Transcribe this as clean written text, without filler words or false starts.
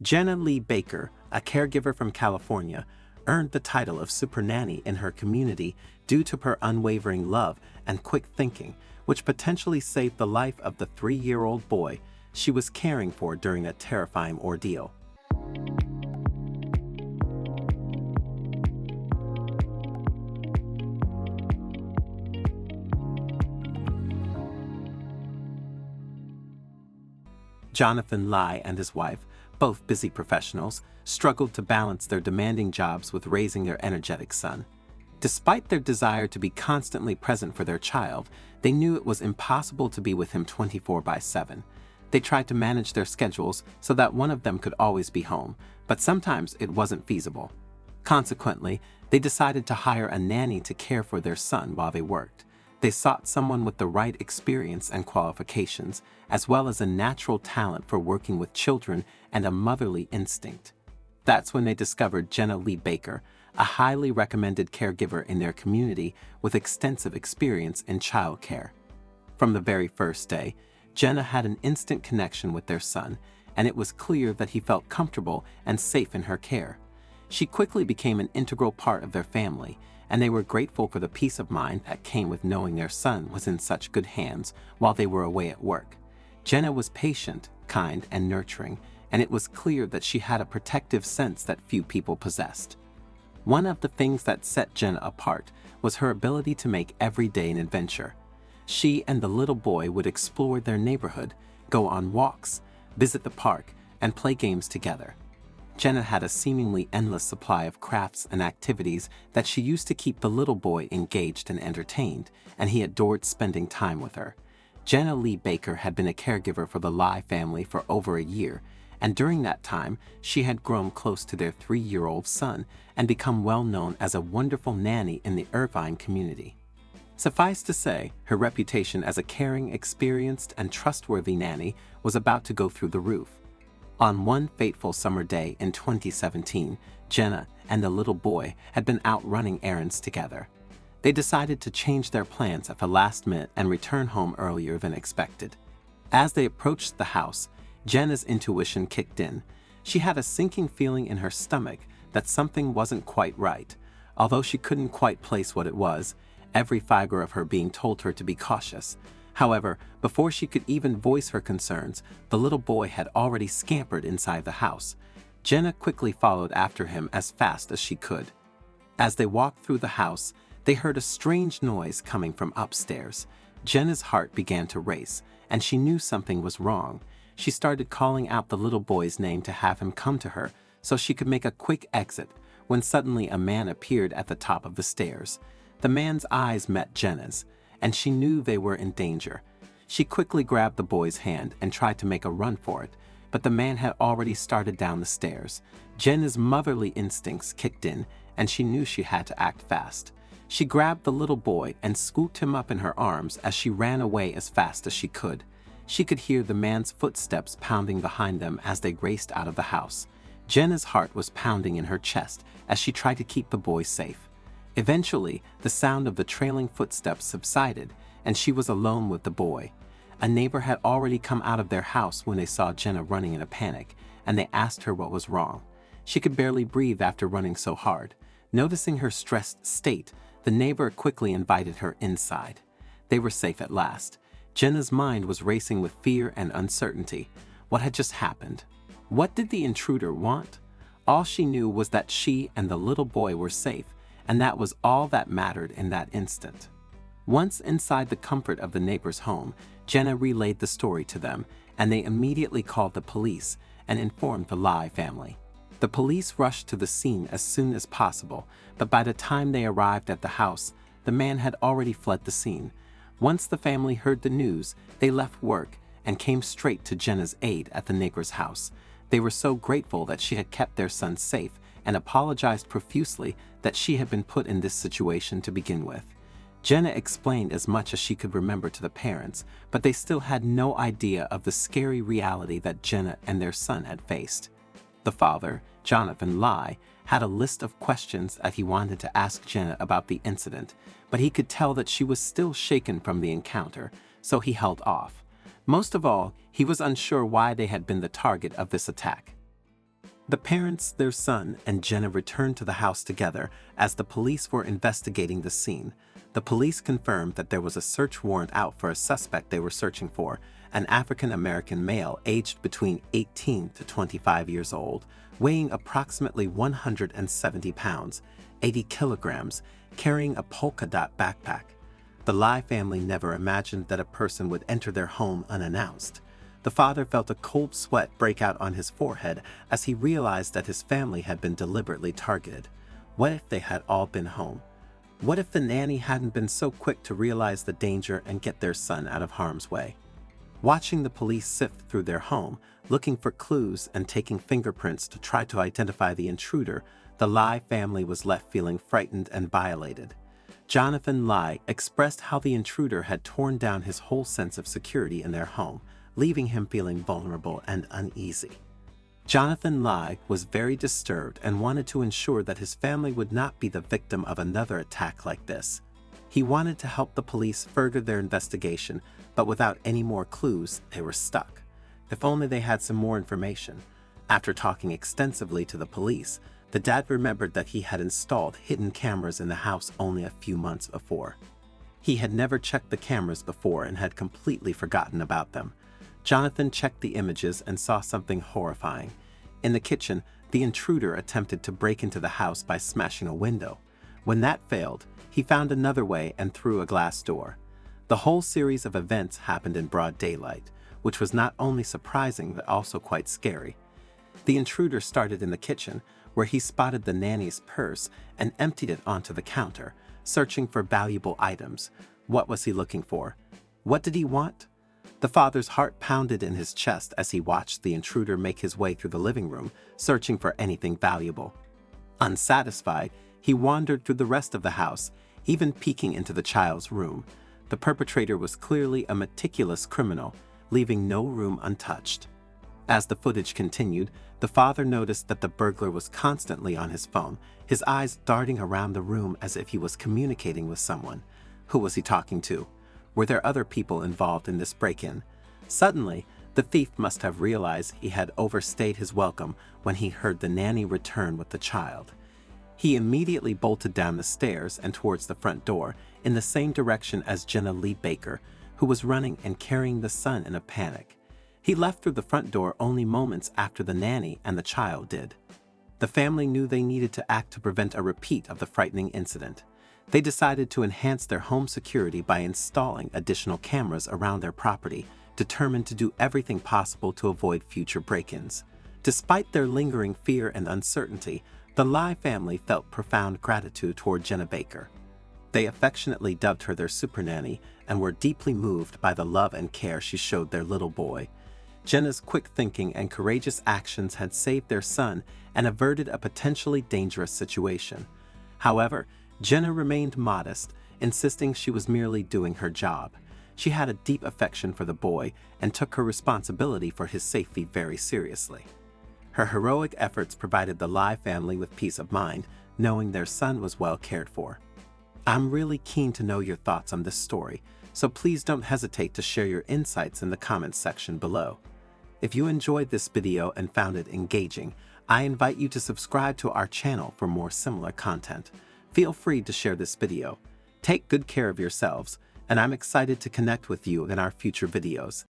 Jenna Lee Baker, a caregiver from California, earned the title of Supernanny in her community due to her unwavering love and quick thinking, which potentially saved the life of the 3-year-old boy she was caring for during a terrifying ordeal. Jonathan Lie and his wife, both busy professionals, struggled to balance their demanding jobs with raising their energetic son. Despite their desire to be constantly present for their child, they knew it was impossible to be with him 24/7. They tried to manage their schedules so that one of them could always be home, but sometimes it wasn't feasible. Consequently, they decided to hire a nanny to care for their son while they worked. They sought someone with the right experience and qualifications, as well as a natural talent for working with children and a motherly instinct. That's when they discovered Jenna Lee Baker, a highly recommended caregiver in their community with extensive experience in childcare. From the very first day, Jenna had an instant connection with their son, and it was clear that he felt comfortable and safe in her care. She quickly became an integral part of their family, and they were grateful for the peace of mind that came with knowing their son was in such good hands while they were away at work. Jenna was patient, kind, and nurturing, and it was clear that she had a protective sense that few people possessed. One of the things that set Jenna apart was her ability to make every day an adventure. She and the little boy would explore their neighborhood, go on walks, visit the park, and play games together. Jenna had a seemingly endless supply of crafts and activities that she used to keep the little boy engaged and entertained, and he adored spending time with her. Jenna Lee Baker had been a caregiver for the Lie family for over a year, and during that time, she had grown close to their 3-year-old son and become well known as a wonderful nanny in the Horrifying community. Suffice to say, her reputation as a caring, experienced, and trustworthy nanny was about to go through the roof. On one fateful summer day in 2017, Jenna and the little boy had been out running errands together. They decided to change their plans at the last minute and return home earlier than expected. As they approached the house, Jenna's intuition kicked in. She had a sinking feeling in her stomach that something wasn't quite right. Although she couldn't quite place what it was, every fiber of her being told her to be cautious. However, before she could even voice her concerns, the little boy had already scampered inside the house. Jenna quickly followed after him as fast as she could. As they walked through the house, they heard a strange noise coming from upstairs. Jenna's heart began to race, and she knew something was wrong. She started calling out the little boy's name to have him come to her so she could make a quick exit, when suddenly a man appeared at the top of the stairs. The man's eyes met Jenna's, and she knew they were in danger. She quickly grabbed the boy's hand and tried to make a run for it, but the man had already started down the stairs. Jenna's motherly instincts kicked in, and she knew she had to act fast. She grabbed the little boy and scooped him up in her arms as she ran away as fast as she could. She could hear the man's footsteps pounding behind them as they raced out of the house. Jenna's heart was pounding in her chest as she tried to keep the boy safe. Eventually, the sound of the trailing footsteps subsided, and she was alone with the boy. A neighbor had already come out of their house when they saw Jenna running in a panic, and they asked her what was wrong. She could barely breathe after running so hard. Noticing her stressed state, the neighbor quickly invited her inside. They were safe at last. Jenna's mind was racing with fear and uncertainty. What had just happened? What did the intruder want? All she knew was that she and the little boy were safe, and that was all that mattered in that instant. Once inside the comfort of the neighbor's home, Jenna relayed the story to them, and they immediately called the police and informed the Lie family. The police rushed to the scene as soon as possible, but by the time they arrived at the house, the man had already fled the scene. Once the family heard the news, they left work and came straight to Jenna's aid at the neighbor's house. They were so grateful that she had kept their son safe and apologized profusely that she had been put in this situation to begin with. Jenna explained as much as she could remember to the parents, but they still had no idea of the scary reality that Jenna and their son had faced. The father, Jonathan Lie, had a list of questions that he wanted to ask Jenna about the incident, but he could tell that she was still shaken from the encounter, so he held off. Most of all, he was unsure why they had been the target of this attack. The parents, their son, and Jenna returned to the house together as the police were investigating the scene. The police confirmed that there was a search warrant out for a suspect they were searching for, an African-American male aged between 18 to 25 years old, weighing approximately 170 pounds, 80 kilograms, carrying a polka dot backpack. The Lie family never imagined that a person would enter their home unannounced. The father felt a cold sweat break out on his forehead as he realized that his family had been deliberately targeted. What if they had all been home? What if the nanny hadn't been so quick to realize the danger and get their son out of harm's way? Watching the police sift through their home, looking for clues and taking fingerprints to try to identify the intruder, the Lie family was left feeling frightened and violated. Jonathan Lie expressed how the intruder had torn down his whole sense of security in their home, leaving him feeling vulnerable and uneasy. Jonathan Lie was very disturbed and wanted to ensure that his family would not be the victim of another attack like this. He wanted to help the police further their investigation, but without any more clues, they were stuck. If only they had some more information. After talking extensively to the police, the dad remembered that he had installed hidden cameras in the house only a few months before. He had never checked the cameras before and had completely forgotten about them. Jonathan checked the images and saw something horrifying. In the kitchen, the intruder attempted to break into the house by smashing a window. When that failed, he found another way and through a glass door. The whole series of events happened in broad daylight, which was not only surprising but also quite scary. The intruder started in the kitchen, where he spotted the nanny's purse and emptied it onto the counter, searching for valuable items. What was he looking for? What did he want? The father's heart pounded in his chest as he watched the intruder make his way through the living room, searching for anything valuable. Unsatisfied, he wandered through the rest of the house, even peeking into the child's room. The perpetrator was clearly a meticulous criminal, leaving no room untouched. As the footage continued, the father noticed that the burglar was constantly on his phone, his eyes darting around the room as if he was communicating with someone. Who was he talking to? Were there other people involved in this break-in? Suddenly, the thief must have realized he had overstayed his welcome when he heard the nanny return with the child. He immediately bolted down the stairs and towards the front door in the same direction as Jenna Lee Baker, who was running and carrying the son in a panic. He left through the front door only moments after the nanny and the child did. The family knew they needed to act to prevent a repeat of the frightening incident. They decided to enhance their home security by installing additional cameras around their property, determined to do everything possible to avoid future break-ins. Despite their lingering fear and uncertainty, the Lie family felt profound gratitude toward Jenna Baker. They affectionately dubbed her their Supernanny and were deeply moved by the love and care she showed their little boy. Jenna's quick thinking and courageous actions had saved their son and averted a potentially dangerous situation. However, Jenna remained modest, insisting she was merely doing her job. She had a deep affection for the boy and took her responsibility for his safety very seriously. Her heroic efforts provided the Lie family with peace of mind, knowing their son was well cared for. I'm really keen to know your thoughts on this story, so please don't hesitate to share your insights in the comments section below. If you enjoyed this video and found it engaging, I invite you to subscribe to our channel for more similar content. Feel free to share this video. Take good care of yourselves, and I'm excited to connect with you in our future videos.